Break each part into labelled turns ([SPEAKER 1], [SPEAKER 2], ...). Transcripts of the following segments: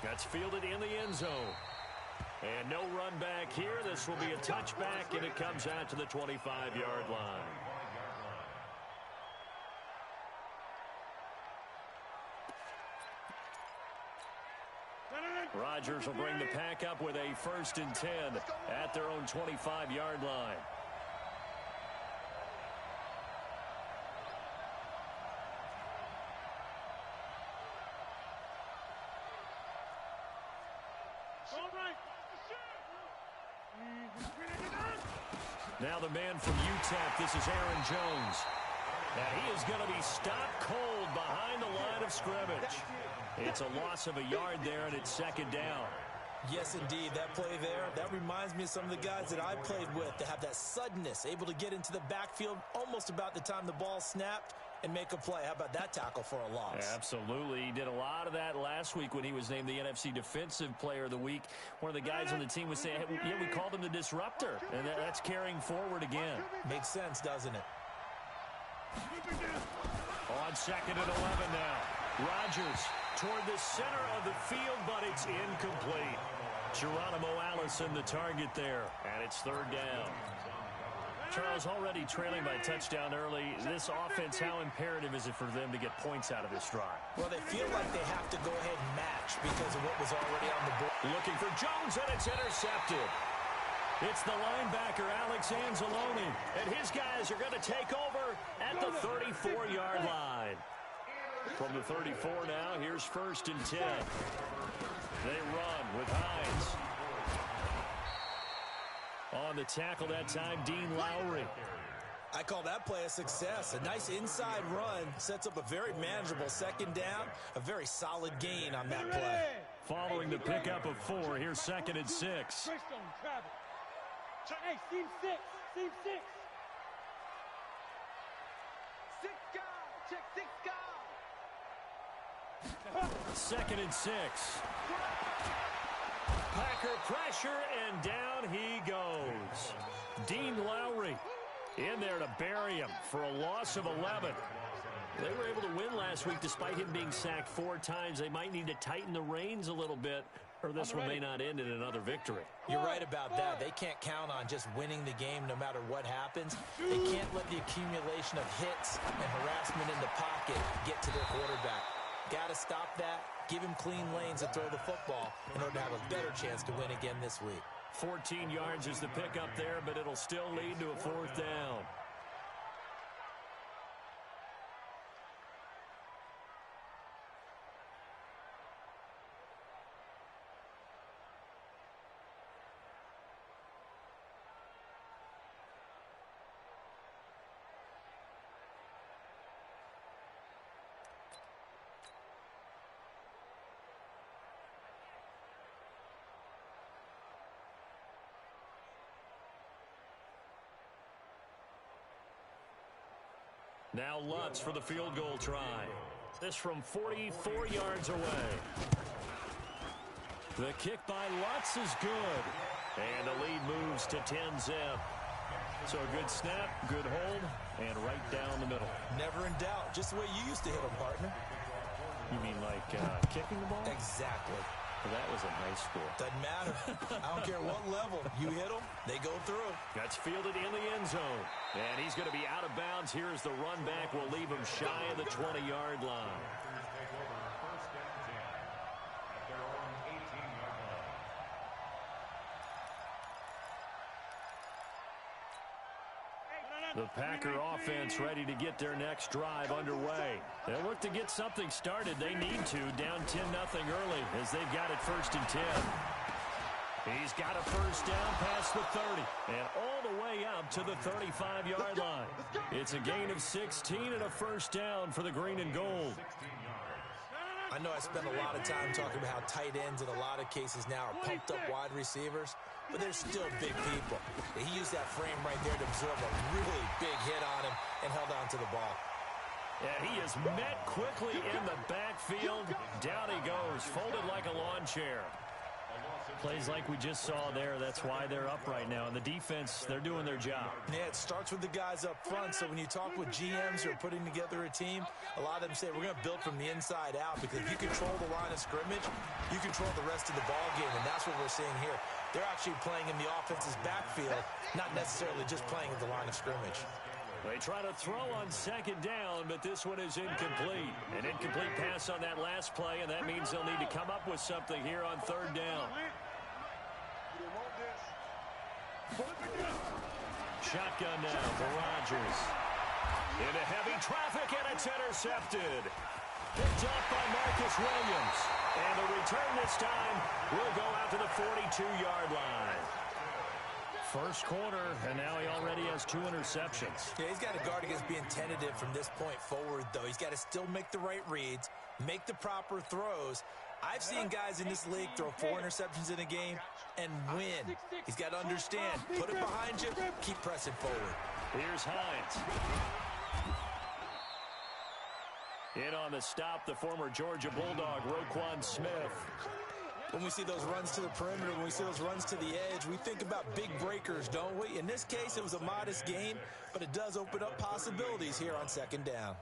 [SPEAKER 1] That's fielded in the end zone. And no run back here. This will be a touchback, and it comes out to the 25-yard line. Rodgers will bring the pack up with a 1st and 10 at their own 25-yard line. Now the man from UTEP, this is Aaron Jones. And he is going to be stopped cold behind the line of scrimmage. It's a loss of a yard there, and it's 2nd down.
[SPEAKER 2] Yes, indeed. That play there, that reminds me of some of the guys that I played with that have that suddenness, able to get into the backfield almost about the time the ball snapped and make a play. How about that tackle for a loss?
[SPEAKER 1] Absolutely. He did a lot of that last week when he was named the NFC Defensive Player of the Week. One of the guys on the team was saying, hey, yeah, we called him the disruptor, and that's carrying forward again.
[SPEAKER 2] Makes sense, doesn't it?
[SPEAKER 1] On 2nd and 11 now. Rodgers toward the center of the field, but it's incomplete. Geronimo Allison the target there, and it's 3rd down. Charles, already trailing by a touchdown early. This offense, how imperative is it for them to get points out of this drive?
[SPEAKER 2] Well, they feel like they have to go ahead and match because of what was already on the board.
[SPEAKER 1] Looking for Jones, and it's intercepted. It's the linebacker, Alex Anzalone, and his guys are going to take over at the 34-yard line. From the 34 now, here's 1st and 10. They run with Hines. On the tackle that time, Dean Lowry.
[SPEAKER 2] I call that play a success. A nice inside run sets up a very manageable 2nd down, a very solid gain on that play.
[SPEAKER 1] Following the pickup of 4, here's 2nd and 6.
[SPEAKER 3] Hey, seam 6. Seam 6.
[SPEAKER 4] 6 guard. Check 6 guard.
[SPEAKER 1] 2nd and 6. Packer pressure, and down he goes. Dean Lowry in there to bury him for a loss of 11. They were able to win last week despite him being sacked 4 times. They might need to tighten the reins a little bit, or this one may not end in another victory.
[SPEAKER 2] You're right about that. They can't count on just winning the game no matter what happens. They can't let the accumulation of hits and harassment in the pocket get to their quarterback. Got to stop that, give him clean lanes and throw the football in order to have a better chance to win again this week.
[SPEAKER 1] 14 yards is the pickup there, but it'll still lead to a 4th down. Now Lutz for the field goal try. This from 44 yards away. The kick by Lutz is good. And the lead moves to 10-zip. So a good snap, good hold, and right down the middle.
[SPEAKER 2] Never in doubt. Just the way you used to hit them, partner.
[SPEAKER 1] You mean like kicking the ball?
[SPEAKER 2] Exactly.
[SPEAKER 1] Well, that was a high score.
[SPEAKER 2] Doesn't matter. I don't care what level. You hit them, they go through.
[SPEAKER 1] That's fielded in the end zone. And he's going to be out of bounds. Here's the run back. Will leave him shy of the 20-yard line. The Packer offense ready to get their next drive underway. They'll look to get something started. They need to, down 10-0 early as they've got it 1st and 10. He's got a 1st down past the 30 and all the way up to the 35-yard line. It's a gain of 16 and a 1st down for the green and gold.
[SPEAKER 2] I know I spend a lot of time talking about how tight ends in a lot of cases now are pumped up wide receivers, but they're still big people. He used that frame right there to absorb a really big hit on him and held on to the ball.
[SPEAKER 1] And he is met quickly in the backfield. Down he goes, folded like a lawn chair. Plays like we just saw there. That's why they're up right now. And the defense, they're doing their job.
[SPEAKER 2] Yeah, it starts with the guys up front. So when you talk with GMs who are putting together a team, a lot of them say we're going to build from the inside out, because if you control the line of scrimmage, you control the rest of the ball game, and that's what we're seeing here. They're actually playing in the offense's backfield, not necessarily just playing at the line of scrimmage.
[SPEAKER 1] They try to throw on second down, but this one is incomplete. An incomplete pass on that last play, and that means they'll need to come up with something here on third down. Shotgun now for Rodgers. Into heavy traffic, and it's intercepted. Picked up by Marcus Williams. And the return this time will go out to the 42-yard line. First quarter, and now he already has 2 interceptions.
[SPEAKER 2] Yeah, he's got to guard against being tentative from this point forward, though. He's got to still make the right reads, make the proper throws. I've seen guys in this league throw 4 interceptions in a game and win. He's got to understand, put it behind you, keep pressing forward.
[SPEAKER 1] Here's Hines. In on the stop, the former Georgia Bulldog, Roquan Smith.
[SPEAKER 2] When we see those runs to the perimeter, when we see those runs to the edge, we think about big breakers, don't we? In this case, it was a modest gain, but it does open up possibilities here on second down.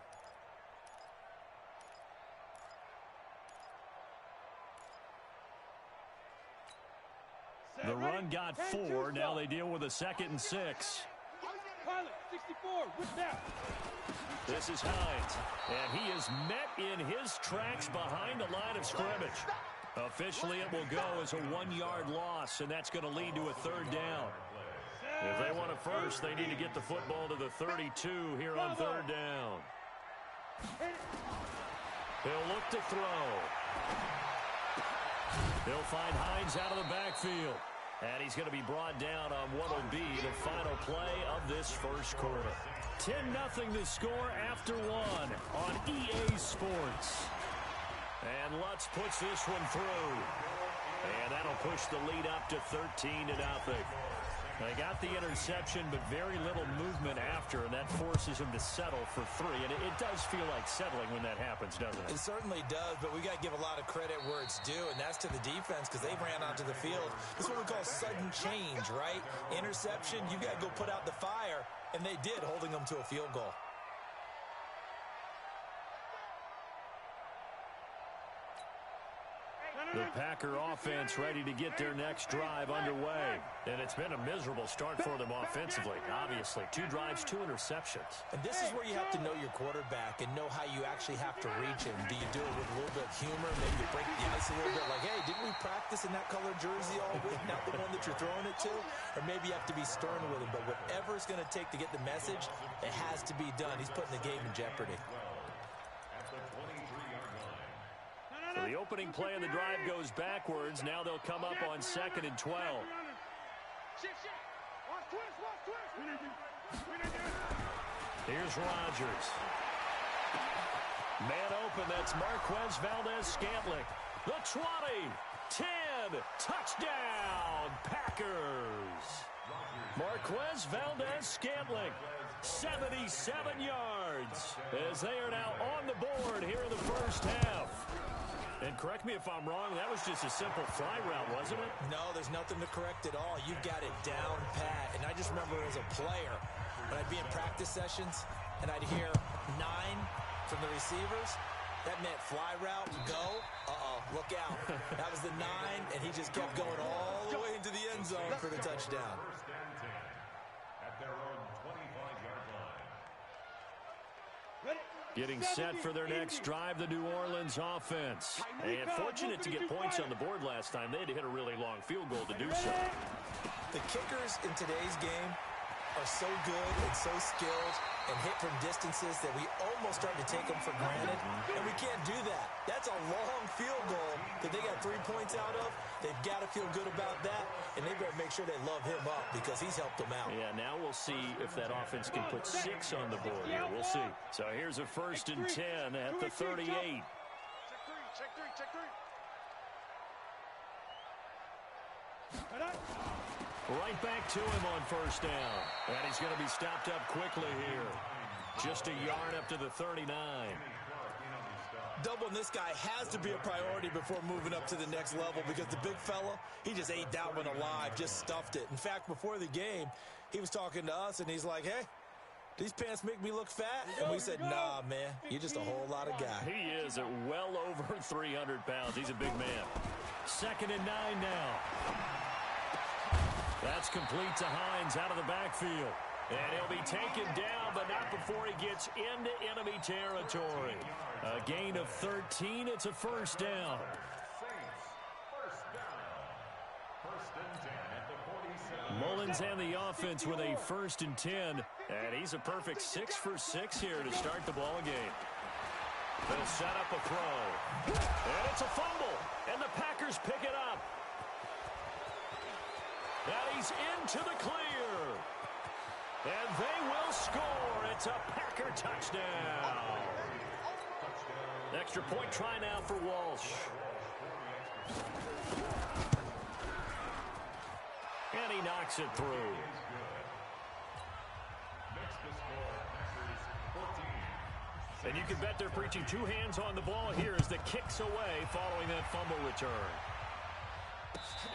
[SPEAKER 1] The run got 4. Now they deal with a 2nd and 6.
[SPEAKER 3] Pilot, 64, with that.
[SPEAKER 1] This is Hines, and he is met in his tracks behind the line of scrimmage. Officially, it will go as a 1-yard loss, and that's going to lead to a 3rd down. If they want a first, they need to get the football to the 32 here on 3rd down. He'll look to throw. He'll find Hines out of the backfield. And he's going to be brought down on what will be the final play of this first quarter. 10-0 the score after 1 on EA Sports. And Lutz puts this one through. And that'll push the lead up to 13-0. They got the interception, but very little movement after, and that forces him to settle for 3. And it does feel like settling when that happens, doesn't it?
[SPEAKER 2] It certainly does, but we got to give a lot of credit where it's due, and that's to the defense, because they ran onto the field. This is what we call sudden change, right? Interception, you got to go put out the fire, and they did, holding them to a field goal.
[SPEAKER 1] The Packer offense ready to get their next drive underway. And it's been a miserable start for them offensively, obviously. 2 drives, 2 interceptions.
[SPEAKER 2] And this is where you have to know your quarterback and know how you actually have to reach him. Do you do it with a little bit of humor? Maybe you break the ice a little bit like, hey, didn't we practice in that color jersey all week, not the one that you're throwing it to? Or maybe you have to be stern with him. But whatever it's going to take to get the message, it has to be done. He's putting the game in jeopardy.
[SPEAKER 1] So the opening play of the drive goes backwards. Now they'll come up on 2nd and 12. Here's Rodgers. Man open, that's Marquez Valdez-Scantling. The 20, 10, touchdown, Packers. Marquez Valdez-Scantling, 77 yards, as they are now on the board here in the first half. And correct me if I'm wrong, that was just a simple fly route, wasn't it?
[SPEAKER 2] No, there's nothing to correct at all. You've got it down pat. And I just remember as a player, when I'd be in practice sessions and I'd hear 9 from the receivers, that meant fly route, go, look out. That was the 9, and he just kept going all the way into the end zone for the touchdown.
[SPEAKER 1] Getting set for their next drive, the New Orleans offense. And fortunate to get points on the board last time. They had to hit a really long field goal to do so.
[SPEAKER 2] The kickers in today's game are so good and so skilled and hit from distances that we almost start to take them for granted, and we can't do that. That's a long field goal that they got 3 points out of. They've got to feel good about that, and they better make sure they love him up because he's helped them out.
[SPEAKER 1] Yeah, now we'll see if that offense can put 6 on the board here. We'll see. So here's a 1st and 10 at the 38.
[SPEAKER 4] Check three.
[SPEAKER 1] Right back to him on 1st down. And he's going to be stopped up quickly here. Just a yard up to the 39.
[SPEAKER 2] doubling this guy has to be a priority before moving up to the next level because the big fella, he just ate that one alive, just stuffed it. In fact, before the game, he was talking to us, and he's like, hey, these pants make me look fat? And we said, nah, man, you're just a whole lot of guy.
[SPEAKER 1] He is at well over 300 pounds. He's a big man. 2nd and 9 now. That's complete to Hines out of the backfield. And he'll be taken down, but not before he gets into enemy territory. A gain of 13. It's a first down. Mullins and the offense with a 1st and 10. And he's a perfect 6 for 6 here to start the ball game. They'll set up a throw. And it's a fumble. And the Packers pick it up. And he's into the clear. And they will score. It's a Packer touchdown. Extra point try now for Walsh. And he knocks it through. And you can bet they're preaching 2 hands on the ball here as the kick's away following that fumble return.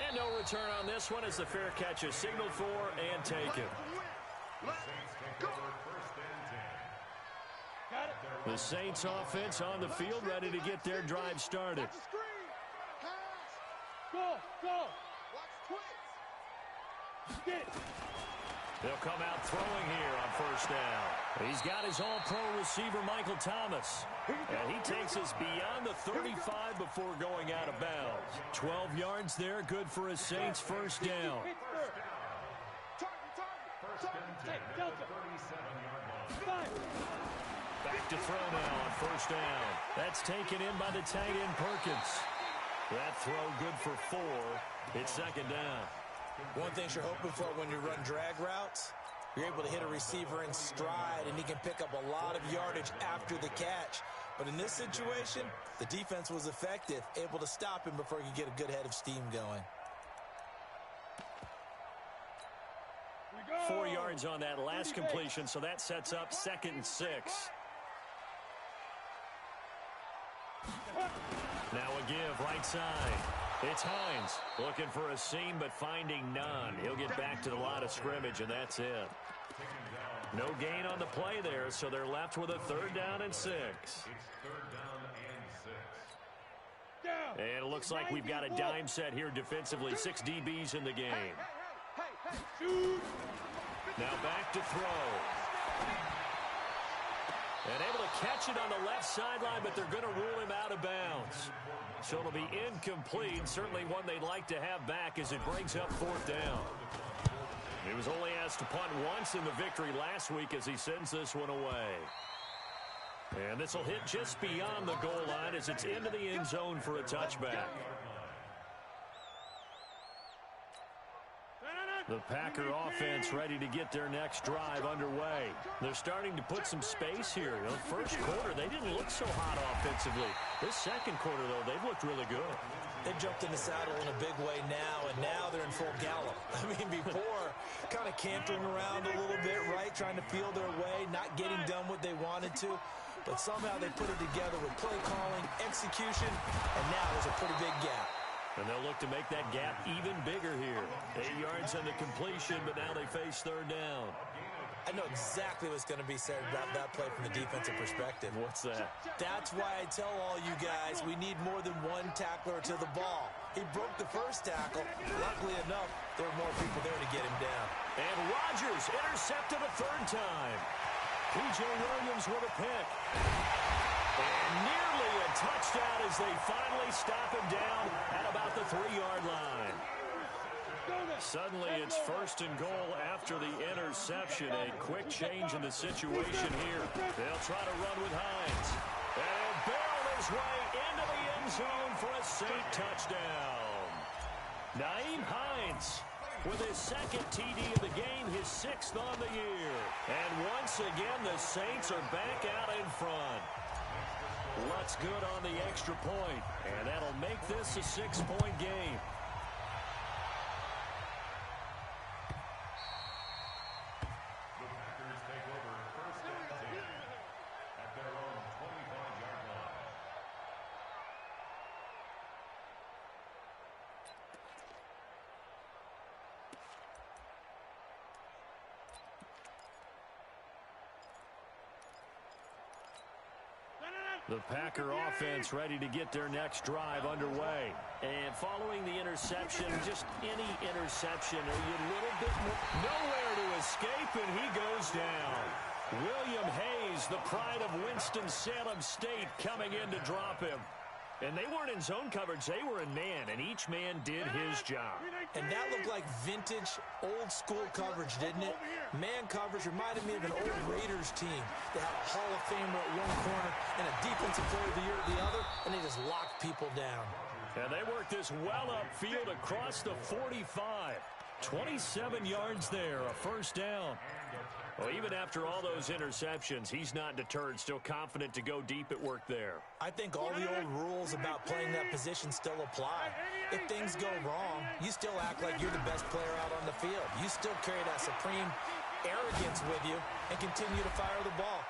[SPEAKER 1] And no return on this one as the fair catch is signaled for and taken. The Saints offense on the field ready to get their drive started.
[SPEAKER 3] Go, go.
[SPEAKER 1] They'll come out throwing here on 1st down. He's got his all-pro receiver, Michael Thomas. And he takes us beyond the 35 before going out of bounds. 12 yards there, good for a Saints 1st down. Back to throw now on 1st down. That's taken in by the tight end Perkins. That throw good for 4. It's 2nd down.
[SPEAKER 2] One thing you're hoping for when you run drag routes, you're able to hit a receiver in stride, and he can pick up a lot of yardage after the catch. But in this situation, the defense was effective, able to stop him before he could get a good head of steam going.
[SPEAKER 1] 4 yards on that last completion, so that sets up 2nd and 6. Now a give right side. It's Hines looking for a seam but finding none. He'll get back to the line of scrimmage, and that's it. No gain on the play there, so they're left with a 3rd down and 6. And it looks like we've got a dime set here defensively. 6 DBs in the game. Now back to throw. And able to catch it on the left sideline, but they're going to rule him out of bounds. So it'll be incomplete. Certainly one they'd like to have back as it brings up 4th down. He was only asked to punt once in the victory last week as he sends this one away. And this will hit just beyond the goal line as it's into the end zone for a touchback. The Packer offense ready to get their next drive underway. They're starting to put some space here. You know, first quarter, they didn't look so hot offensively. This second quarter, though, they've looked really good.
[SPEAKER 2] They jumped in the saddle in a big way now, and now they're in full gallop. I mean, before, kind of cantering around a little bit, right, trying to feel their way, not getting done what they wanted to. But somehow they put it together with play calling, execution, and now there's a pretty big gap.
[SPEAKER 1] And they'll look to make that gap even bigger here. 8 yards on the completion, but now they face 3rd down.
[SPEAKER 2] I know exactly what's going to be said about that play from the defensive perspective.
[SPEAKER 1] What's that?
[SPEAKER 2] That's why I tell all you guys we need more than one tackler to the ball. He broke the first tackle. Luckily enough, there were more people there to get him down.
[SPEAKER 1] And Rodgers intercepted a 3rd time. P.J. Williams with a pick. And nearly a touchdown as they finally stop him down at about the 3-yard line. Suddenly it's 1st and goal after the interception. A quick change in the situation here. They'll try to run with Hines. And he'll barrel his way into the end zone for a Saint touchdown. Nyheim Hines with his 2nd TD of the game, his 6th on the year. And once again, the Saints are back out in front. Looks good on the extra point, and that'll make this a 6-point game.
[SPEAKER 5] The Packers take over 1st and 10 at their own 25-yard line.
[SPEAKER 1] The Packer offense ready to get their next drive underway. And following the interception, just any interception, are you a little bit nowhere to escape, and he goes down. William Hayes, the pride of Winston-Salem State, coming in to drop him. And they weren't in zone coverage, they were in man, and each man did his job.
[SPEAKER 2] And that looked like vintage, old-school coverage, didn't it? Man coverage reminded me of an old Raiders team. They had a Hall of Famer at one corner and a Defensive Player of the Year at the other, and they just locked people down.
[SPEAKER 1] And they worked this well upfield across the 45. 27 yards there, a first down. Well, even after all those interceptions, he's not deterred, still confident to go deep at work there.
[SPEAKER 2] I think all the old rules about playing that position still apply. If things go wrong, you still act like you're the best player out on the field. You still carry that supreme arrogance with you and continue to fire the ball.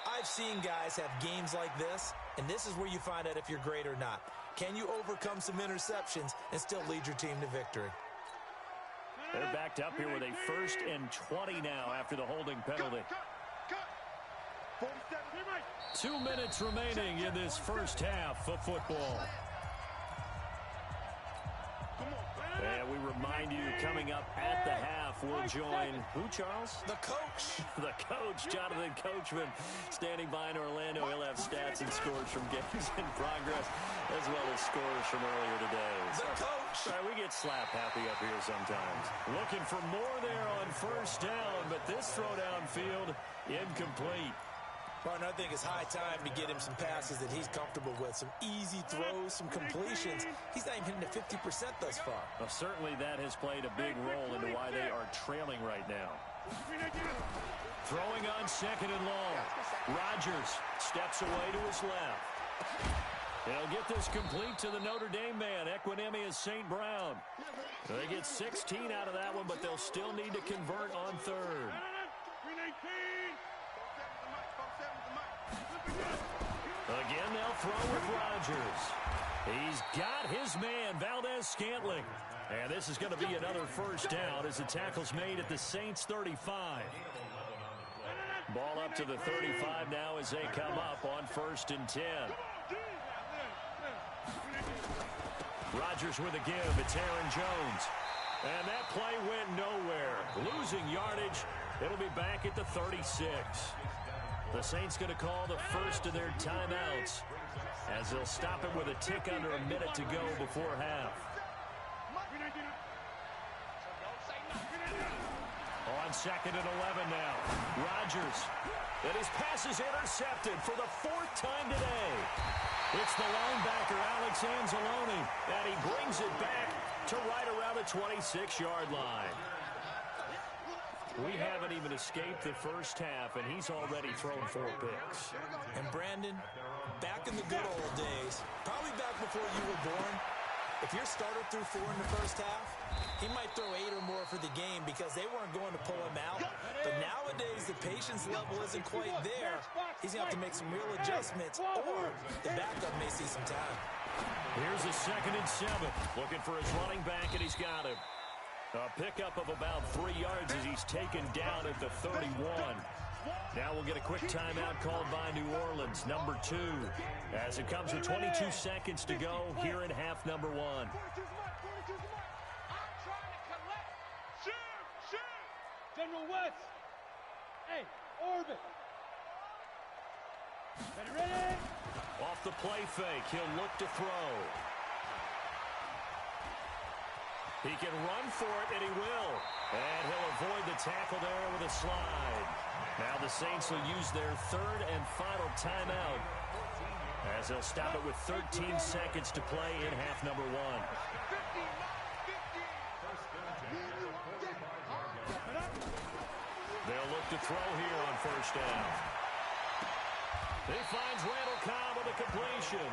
[SPEAKER 2] I've seen guys have games like this, and this is where you find out if you're great or not. Can you overcome some interceptions and still lead your team to victory?
[SPEAKER 1] They're backed up here with a 1st and 20 now after the holding penalty. 2 minutes remaining in this first half of football. And we remind you, coming up at the half, we'll join who, Charles?
[SPEAKER 2] The coach.
[SPEAKER 1] The coach, Jonathan Coachman, standing by in Orlando. He'll have stats and scores from games in progress, as well as scores from earlier today.
[SPEAKER 2] The coach.
[SPEAKER 1] Sorry, we get slap happy up here sometimes. Looking for more there on first down, but this throw downfield incomplete.
[SPEAKER 2] Partner, I think it's high time to get him some passes that he's comfortable with. Some easy throws, some completions. He's not even hitting to 50% thus far.
[SPEAKER 1] Well, certainly that has played a big role into why they are trailing right now. Throwing on 2nd and long. Rodgers steps away to his left. They'll get this complete to the Notre Dame man, Equinemius St. Brown. They get 16 out of that one, but they'll still need to convert on 3rd. Again, they'll throw with Rodgers. He's got his man, Valdez-Scantling. And this is going to be another first down as the tackle's made at the Saints' 35. Ball up to the 35 now as they come up on 1st and 10. Rodgers with a give. It's Aaron Jones. And that play went nowhere. Losing yardage. It'll be back at the 36. The Saints going to call the first of their timeouts as they'll stop it with a tick under a minute to go before half. On 2nd and 11 now. Rodgers. And his pass is intercepted for the 4th time today. It's the linebacker, Alex Anzalone, and he brings it back to right around the 26-yard line. We haven't even escaped the first half, and he's already thrown 4 picks.
[SPEAKER 2] And Brandon, back in the good old days, probably back before you were born, if your starter threw 4 in the first half, he might throw 8 or more for the game because they weren't going to pull him out. But nowadays, the patience level isn't quite there. He's going to have to make some real adjustments, or the backup may see some time.
[SPEAKER 1] Here's a 2nd and 7. Looking for his running back, and he's got him. A pickup of about 3 yards as he's taken down at the 31. Now we'll get a quick timeout called by New Orleans, number 2, as it comes with 22 seconds to go here in half number 1.
[SPEAKER 3] General West. Hey, orbit. Ready?
[SPEAKER 1] Off the play fake, he'll look to throw. He can run for it, and he will. And he'll avoid the tackle there with a slide. Now the Saints will use their 3rd and final timeout as they'll stop it with 13 seconds to play in half number 1. They'll look to throw here on first down. He finds Randall Cobb with a completion.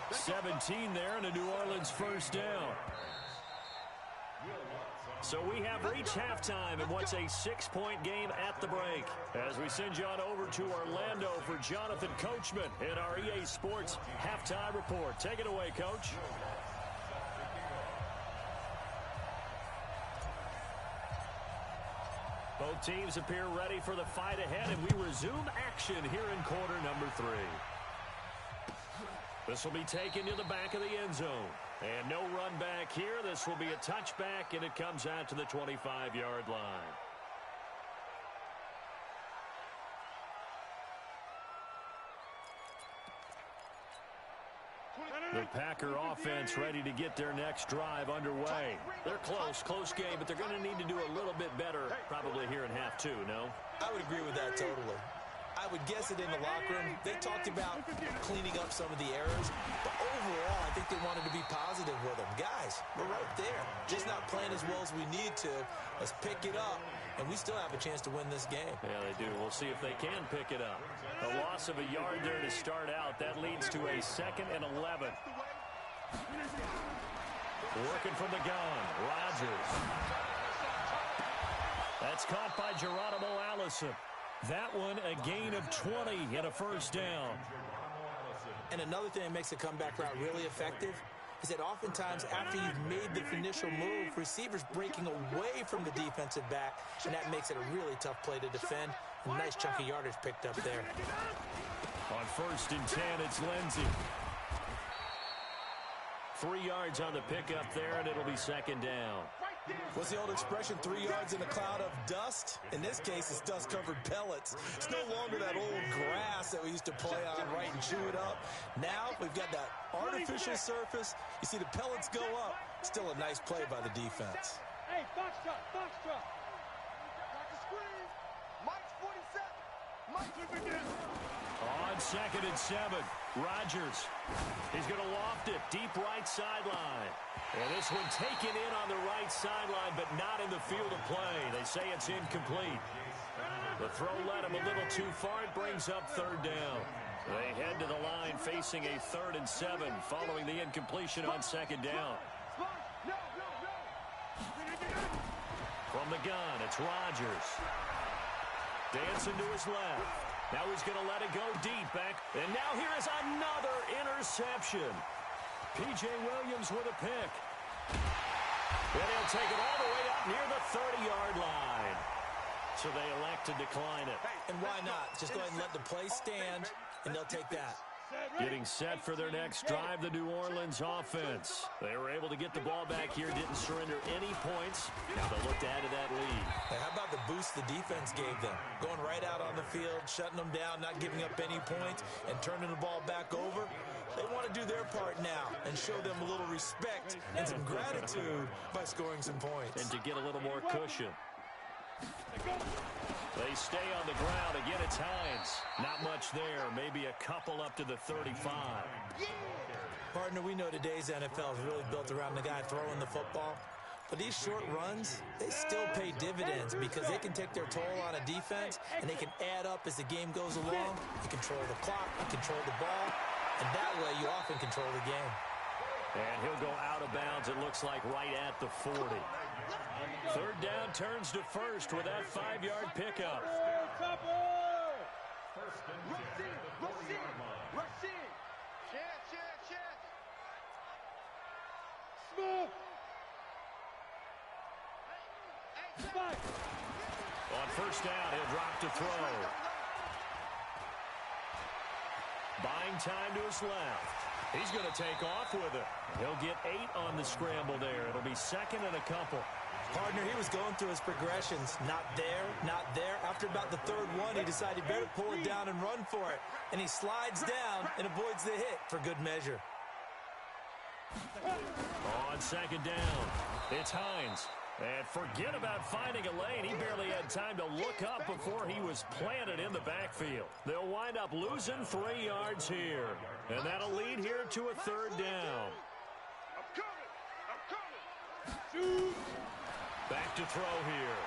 [SPEAKER 1] 17 there and a New Orleans first down. So we have reached halftime in what's a 6-point game at the break. As we send you on over to Orlando for Jonathan Coachman in our EA Sports Halftime Report. Take it away, Coach. Both teams appear ready for the fight ahead, and we resume action here in quarter number 3. This will be taken to the back of the end zone. And no run back here. This will be a touchback, and it comes out to the 25-yard line. The Packer offense ready to get their next drive underway. They're close game, but they're going to need to do a little bit better probably here in half two, no?
[SPEAKER 2] I would agree with that totally. I would guess it in the locker room. They talked about cleaning up some of the errors, but overall, I think they wanted to be positive with them. Guys, we're right there. Just not playing as well as we need to. Let's pick it up, and we still have a chance to win this game.
[SPEAKER 1] Yeah, they do. We'll see if they can pick it up. A loss of a yard there to start out. That leads to a 2nd and 11. Working from the gun, Rodgers. That's caught by Geronimo Allison. That one, a gain of 20 and a first down.
[SPEAKER 2] And another thing that makes a comeback route really effective is that oftentimes after you've made the initial move, receivers breaking away from the defensive back, and that makes it a really tough play to defend. A nice chunk of yardage picked up there.
[SPEAKER 1] On 1st and 10, it's Lindsey. 3 yards on the pickup there, and it'll be 2nd down.
[SPEAKER 2] What's the old expression, 3 yards in a cloud of dust? In this case, it's dust-covered pellets. It's no longer that old grass that we used to play on, right, and chew it up. Now we've got that artificial surface. You see the pellets go up. Still a nice play by the defense.
[SPEAKER 3] Hey, foxtrot.
[SPEAKER 4] Back to screen. Mike's 47. Mike's again.
[SPEAKER 1] On 2nd and 7, Rodgers. He's going to loft it deep right sideline. And this one taken in on the right sideline, but not in the field of play. They say it's incomplete. The throw led him a little too far. It brings up 3rd down. They head to the line facing a 3rd and 7 following the incompletion on 2nd down. From the gun, it's Rodgers. Dancing to his left. Now he's going to let it go deep back. And now here is another interception. P.J. Williams with a pick. And he'll take it all the way up near the 30-yard line. So they elect to decline it.
[SPEAKER 2] And why not? Just go ahead and let the play stand, and they'll take that.
[SPEAKER 1] Getting set for their next drive, the New Orleans offense. They were able to get the ball back here, didn't surrender any points. Now they'll look to add to that lead.
[SPEAKER 2] Hey, how about the boost the defense gave them? Going right out on the field, shutting them down, not giving up any points, and turning the ball back over. They want to do their part now and show them a little respect and some gratitude by scoring some points.
[SPEAKER 1] And to get a little more cushion. They stay on the ground. Again, it's Hines. Not much there. Maybe a couple up to the 35.
[SPEAKER 2] Partner, we know today's NFL is really built around the guy throwing the football. But these short runs, they still pay dividends because they can take their toll on a defense, and they can add up as the game goes along. You control the clock, you control the ball, and that way you often control the game.
[SPEAKER 1] And he'll go out of bounds, it looks like, right at the 40. 3rd down turns to 1st with that 5-yard pickup.
[SPEAKER 4] Rush in. Chance.
[SPEAKER 3] Smooth. Spike.
[SPEAKER 1] On 1st down, he'll drop to throw. Buying time to his left. He's going to take off with it. He'll get 8 on the scramble there. It'll be 2nd and a couple.
[SPEAKER 2] Partner, he was going through his progressions. Not there, not there. After about the 3rd one, he decided he better pull it down and run for it. And he slides down and avoids the hit for good measure.
[SPEAKER 1] On 2nd down, it's Hines. And forget about finding a lane. He barely had time to look up before he was planted in the backfield. They'll wind up losing 3 yards here. And that'll lead here to a 3rd down.
[SPEAKER 4] I'm coming.
[SPEAKER 1] Back to throw here.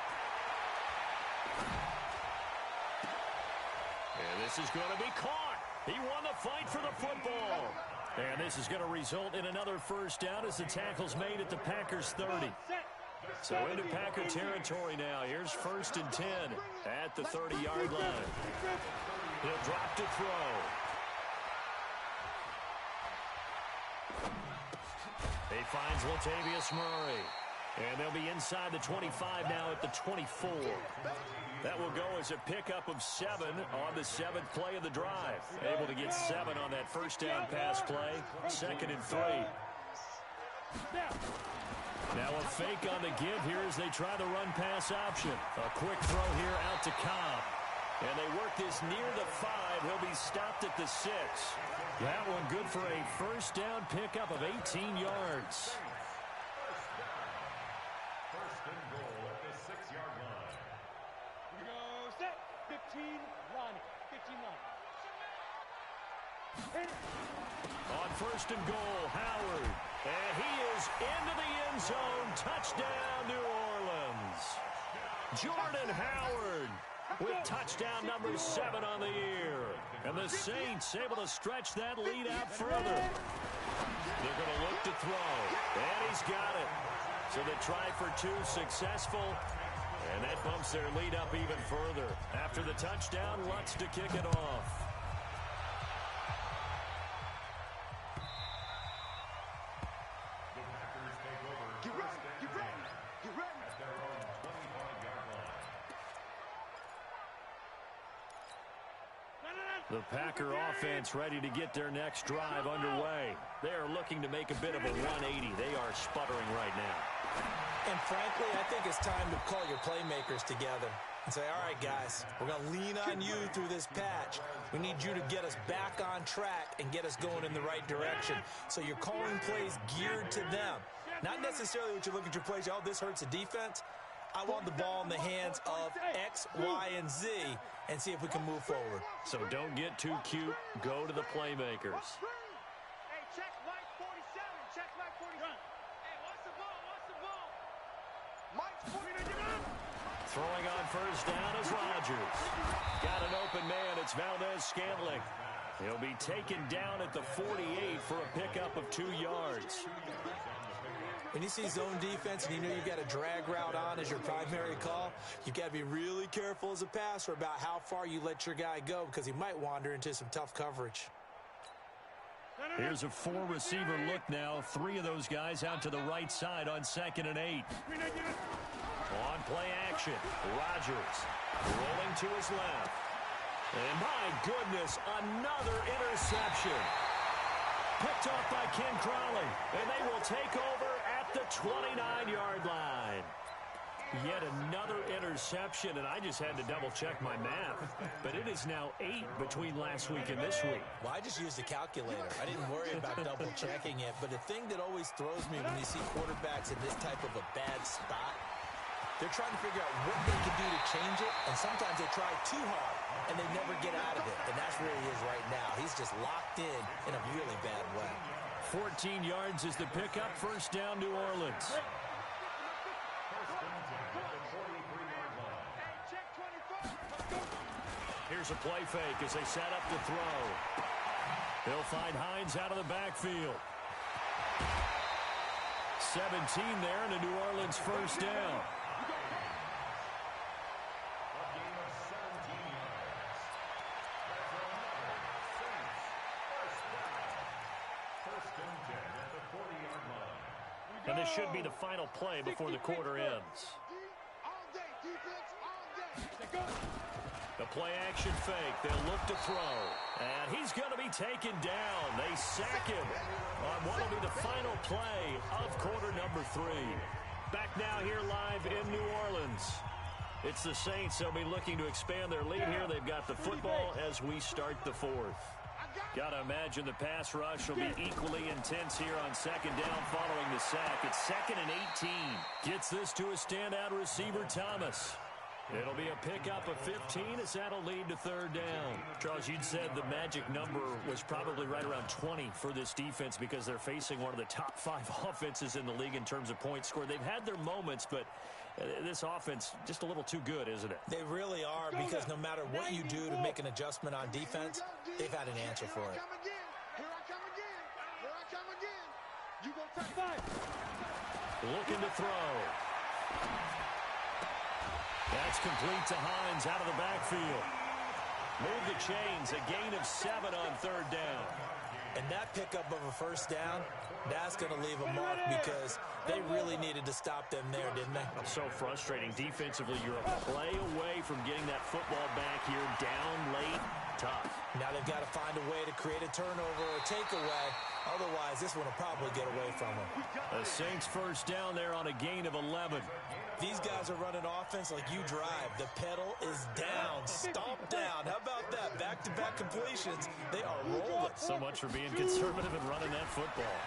[SPEAKER 1] And this is going to be caught. He won the fight for the football. And this is going to result in another 1st down as the tackle's made at the Packers 30. So into Packer territory now. Here's 1st and 10 at the 30-yard line. He'll drop to throw. He finds Latavius Murray. And they'll be inside the 25 now at the 24. That will go as a pickup of 7 on the 7th play of the drive. Able to get 7 on that first down pass play. 2nd and 3. Now a fake on the give here as they try the run-pass option. A quick throw here out to Cobb. And they work this near the 5. He'll be stopped at the 6. That one good for a first down pickup of 18 yards.
[SPEAKER 5] First and goal at the 6-yard line.
[SPEAKER 3] We go set. 15 line. 15 line.
[SPEAKER 1] On first and goal, Howard. And he is into the end zone. Touchdown, New Orleans. Jordan Howard with touchdown number 7 on the year. And the Saints able to stretch that lead out further. They're going to look to throw. And he's got it. So the try for 2 successful. And that bumps their lead up even further. After the touchdown, Lutz to kick it off. The Packer offense ready to get their next drive underway. They are looking to make a bit of a 180. They are sputtering right now.
[SPEAKER 2] And frankly, I think it's time to call your playmakers together and say, all right, guys, we're going to lean on you through this patch. We need you to get us back on track and get us going in the right direction. So you're calling plays geared to them. Not necessarily what you look at your plays, oh, this hurts the defense. I want the ball in the hands of X, Y, and Z and see if we can move forward.
[SPEAKER 1] So don't get too cute. Go to the playmakers.
[SPEAKER 4] Hey, check Mike 47. Check Mike 47. Hey, what's the ball? What's the ball? Mike's 47.
[SPEAKER 1] Throwing on first down is Rodgers. Got an open man. It's Valdez-Scantling. He'll be taken down at the 48 for a pickup of 2 yards.
[SPEAKER 2] When you see zone defense and you know you've got a drag route on as your primary call, you've got to be really careful as a passer about how far you let your guy go because he might wander into some tough coverage.
[SPEAKER 1] Here's a 4-receiver look now. 3 of those guys out to the right side on 2nd and 8. On play action, Rodgers rolling to his left. And my goodness, another interception. Picked off by Ken Crawley, and they will take over at the 29-yard line. Yet another interception, and I just had to double-check my math. But it is now 8 between last week and this week.
[SPEAKER 2] Well, I just used a calculator. I didn't worry about double-checking it. But the thing that always throws me when you see quarterbacks in this type of a bad spot, they're trying to figure out what they can do to change it, and sometimes they try too hard, and they never get out of it. And that's where he is right now. He's just locked in a really bad way.
[SPEAKER 1] 14 yards is the pickup. First down, New Orleans. Here's a play fake as they set up the throw. They'll find Hines out of the backfield. 17 there, and a New Orleans first down. And this should be the final play before the quarter ends. The play-action fake. They'll look to throw. And he's going to be taken down. They sack him on what will be the final play of quarter number 3. Back now here live in New Orleans. It's the Saints. They'll be looking to expand their lead here. They've got the football as we start the 4th. Got to imagine the pass rush will be equally intense here on 2nd down following the sack. It's 2nd and 18. Gets this to a standout receiver, Thomas. It'll be a pickup of 15 as that'll lead to 3rd down. Charles, you'd said the magic number was probably right around 20 for this defense because they're facing one of the top 5 offenses in the league in terms of points scored. They've had their moments, but this offense just a little too good, isn't it?
[SPEAKER 2] They really are, because no matter what you do to make an adjustment on defense, they've had an answer for it.
[SPEAKER 4] Here I come again. Here I come again. You go touch 5.
[SPEAKER 1] Looking to throw. That's complete to Hines out of the backfield. Move the chains, a gain of 7 on 3rd down.
[SPEAKER 2] And that pickup of a first down, that's going to leave a mark because they really needed to stop them there, didn't they?
[SPEAKER 1] It's so frustrating. Defensively, you're a play away from getting that football back here. Down late, tough.
[SPEAKER 2] Now they've got to find a way to create a turnover or takeaway. Otherwise, this one will probably get away from them.
[SPEAKER 1] The Saints first down there on a gain of 11.
[SPEAKER 2] These guys are running offense like you drive. The pedal is down, stomp down. How about that? Back-to-back completions. They are rolling.
[SPEAKER 1] So much for being conservative and running that football.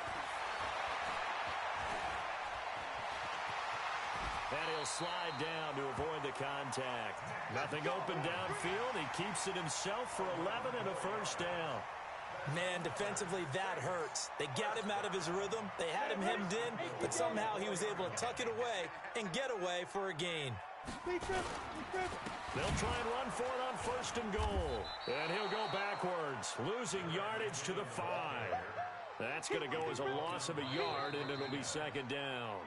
[SPEAKER 1] And he'll slide down to avoid the contact. Nothing open downfield. He keeps it himself for 11 and a first down.
[SPEAKER 2] Man, defensively, that hurts. They got him out of his rhythm. They had him hemmed in, but somehow he was able to tuck it away and get away for a gain.
[SPEAKER 1] They'll try and run for it on first and goal. And he'll go backwards, losing yardage to the 5. That's going to go as a loss of a yard, and it'll be second down.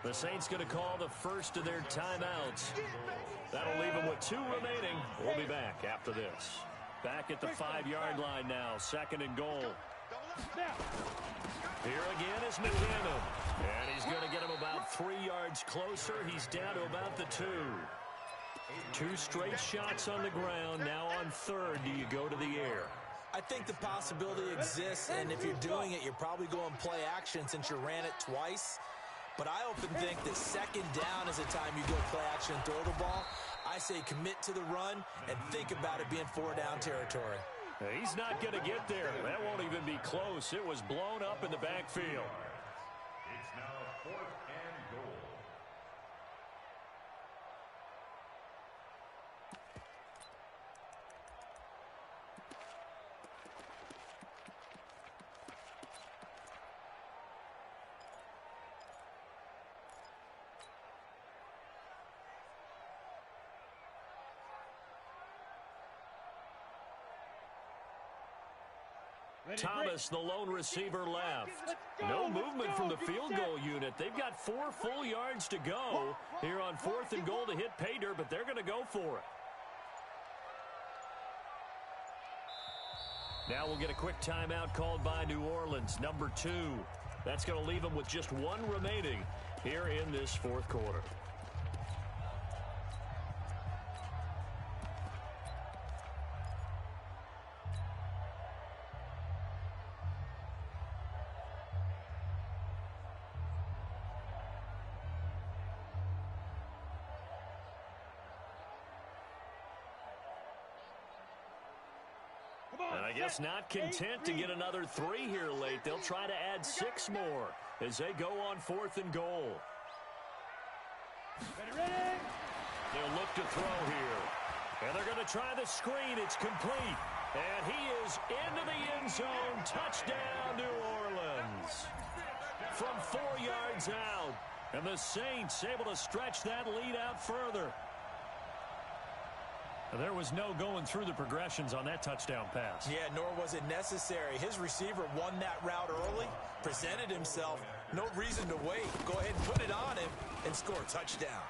[SPEAKER 1] The Saints going to call the first of their timeouts. That'll leave them with 2 remaining. We'll be back after this. Back at the 5-yard line now, second and goal. Here again is McKinnon. And he's going to get him about 3 yards closer. He's down to about the 2. 2 straight shots on the ground. Now on third, do you go to the air?
[SPEAKER 2] I think the possibility exists, and if you're doing it, you're probably going play action since you ran it twice. But I often think that second down is the time you go play action and throw the ball. I say commit to the run and think about it being 4-down territory.
[SPEAKER 1] He's not going to get there. That won't even be close. It was blown up in the backfield.
[SPEAKER 5] It's now 4th and goal.
[SPEAKER 1] Thomas, the lone receiver, left. No movement from the field goal unit. They've got 4 full yards to go here on 4th and goal to hit pay dirt, but they're going to go for it. Now we'll get a quick timeout called by New Orleans, number 2. That's going to leave them with just 1 remaining here in this 4th quarter. And I guess not content to get another 3 here late. They'll try to add 6 more as they go on 4th and goal. They'll look to throw here. And they're going to try the screen. It's complete. And he is into the end zone. Touchdown, New Orleans. From 4 yards out. And the Saints able to stretch that lead out further. There was no going through the progressions on that touchdown pass.
[SPEAKER 2] Yeah, nor was it necessary. His receiver won that route early, presented himself. No reason to wait. Go ahead and put it on him and score a touchdown.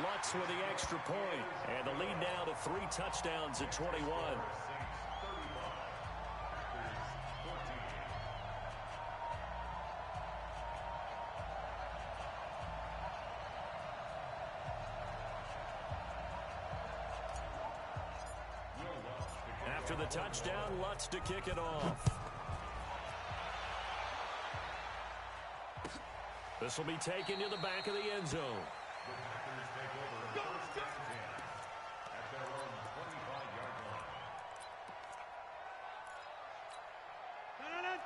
[SPEAKER 1] Lutz with the extra point. And the lead now to 3 touchdowns at 21. After the touchdown, Lutz to kick it off. This will be taken to the back of the end zone.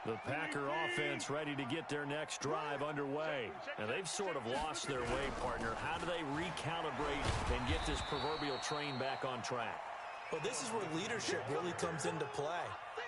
[SPEAKER 1] The Packer offense ready to get their next drive underway. And they've sort of lost their way, partner. How do they recalibrate and get this proverbial train back on track?
[SPEAKER 2] Well, this is where leadership really comes into play.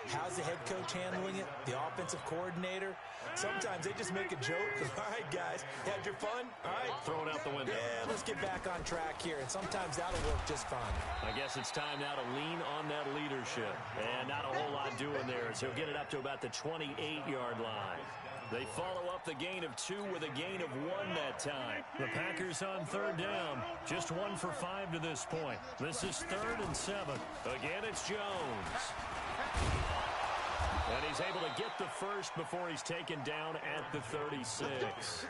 [SPEAKER 2] How's the head coach handling it? The offensive coordinator? Sometimes they just make a joke. All right, guys, had your fun? All right.
[SPEAKER 1] Throw it out the window.
[SPEAKER 2] Yeah, let's get back on track here. And sometimes that'll work just fine.
[SPEAKER 1] I guess it's time now to lean on that leadership. And not a whole lot doing there as he'll get it up to about the 28-yard line. They follow up the gain of 2 with a gain of 1 that time. The Packers on 3rd down. Just 1 for 5 to this point. This is 3rd and 7. Again, it's Jones. And he's able to get the first before he's taken down at the 36.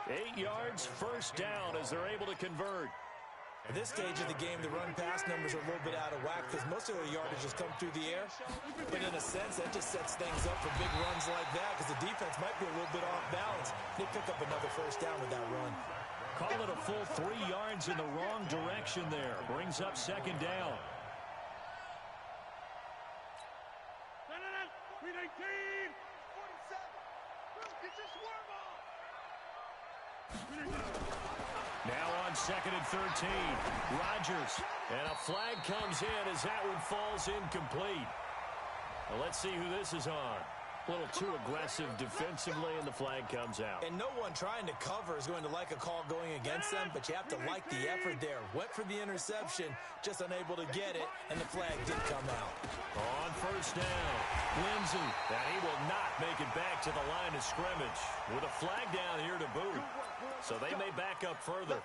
[SPEAKER 1] 8 yards, first down as they're able to convert.
[SPEAKER 2] At this stage of the game, the run-pass numbers are a little bit out of whack because most of their yardage has come through the air. But in a sense, that just sets things up for big runs like that because the defense might be a little bit off balance. They pick up another first down with that run.
[SPEAKER 1] Call it a full 3 yards in the wrong direction there. Brings up second down. Now on 2nd and 13. Rodgers. And a flag comes in as that one falls incomplete. Well, let's see who this is on. A little too aggressive defensively, and the flag comes out.
[SPEAKER 2] And no one trying to cover is going to like a call going against them, but you have to like the effort there. Went for the interception, just unable to get it, and the flag did come out.
[SPEAKER 1] On first down, Lindsey, and he will not make it back to the line of scrimmage with a flag down here to boot. So they may back up further.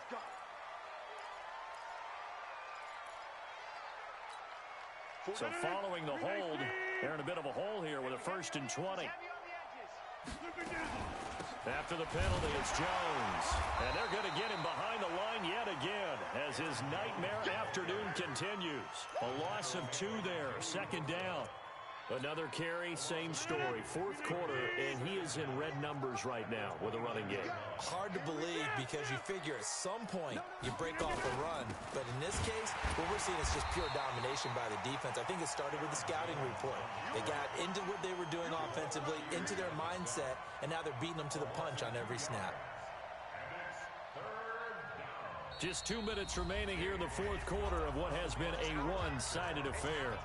[SPEAKER 1] So following the hold, they're in a bit of a hole here with a 1st and 20. After the penalty, it's Jones. And they're going to get him behind the line yet again as his nightmare afternoon continues. A loss of 2 there, 2nd down. Another carry, same story. 4th quarter, and he is in red numbers right now with a running game.
[SPEAKER 2] Hard to believe because you figure at some point you break off a run. But in this case, what we're seeing is just pure domination by the defense. I think it started with the scouting report. They got into what they were doing offensively, into their mindset, and now they're beating them to the punch on every snap.
[SPEAKER 1] Just 2 minutes remaining here in the 4th quarter of what has been a one-sided affair.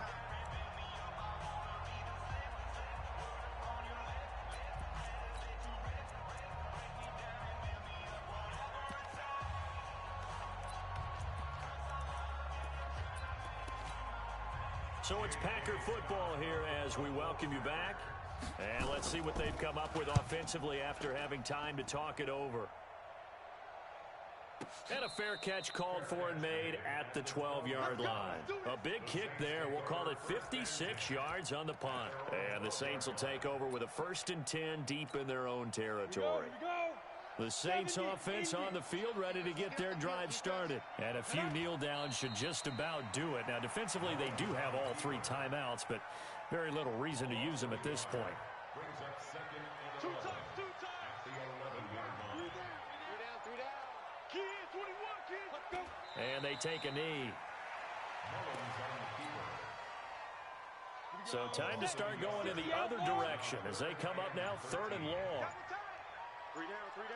[SPEAKER 1] So it's Packer football here as we welcome you back. And let's see what they've come up with offensively after having time to talk it over. And a fair catch called for and made at the 12-yard line. A big kick there. We'll call it 56 yards on the punt. And the Saints will take over with a 1st and 10 deep in their own territory. The Saints offense on the field ready to get their drive started. And a few kneel downs should just about do it. Now, defensively, they do have all 3 timeouts, but very little reason to use them at this point.
[SPEAKER 5] Brings up 2nd and 11 at the 11-yard line.
[SPEAKER 4] 3 down. Kid, 21, kid. Let's go.
[SPEAKER 1] And they take a knee.
[SPEAKER 5] Mullins on the keeper.
[SPEAKER 1] So time to start going in the other direction as they come up now 3rd and long.
[SPEAKER 4] 3 down, 3 down.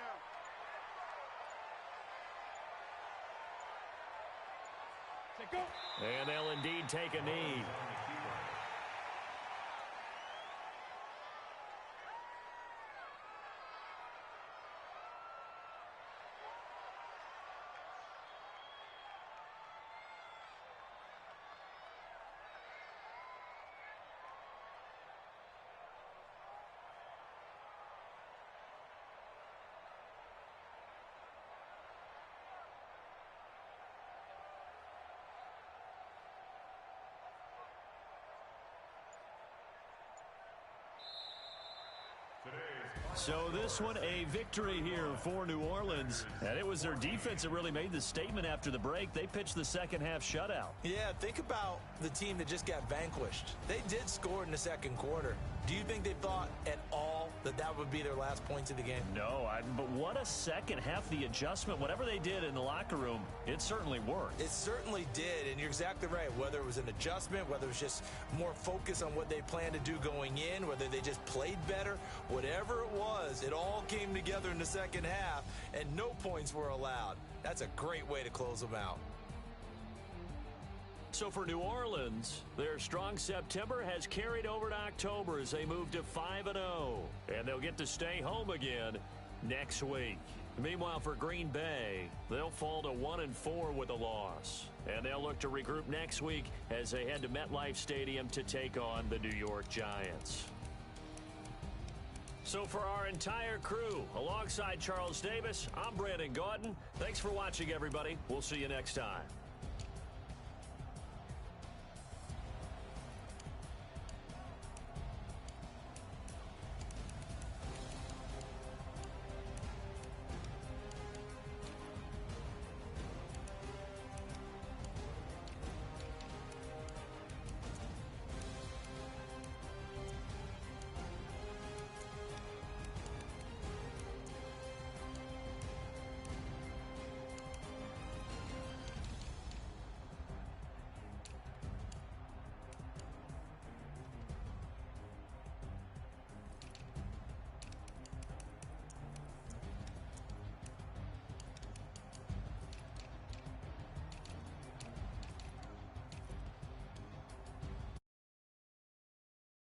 [SPEAKER 4] Go.
[SPEAKER 1] And they'll indeed take a knee. So this one, a victory here for New Orleans. And it was their defense that really made the statement after the break. They pitched the second half shutout.
[SPEAKER 2] Yeah, think about the team that just got vanquished. They did score in the 2nd quarter. Do you think they thought at all that that would be their last points of the game?
[SPEAKER 1] No, but what a second half. The adjustment, whatever they did in the locker room, it certainly worked.
[SPEAKER 2] It certainly did, and you're exactly right. Whether it was an adjustment, whether it was just more focus on what they planned to do going in, whether they just played better, whatever it was, it all came together in the second half, and no points were allowed. That's a great way to close them out.
[SPEAKER 1] So for New Orleans, their strong September has carried over to October as they move to 5-0. And they'll get to stay home again next week. Meanwhile, for Green Bay, they'll fall to 1-4 with a loss. And they'll look to regroup next week as they head to MetLife Stadium to take on the New York Giants. So for our entire crew, alongside Charles Davis, I'm Brandon Gaudin. Thanks for watching, everybody. We'll see you next time.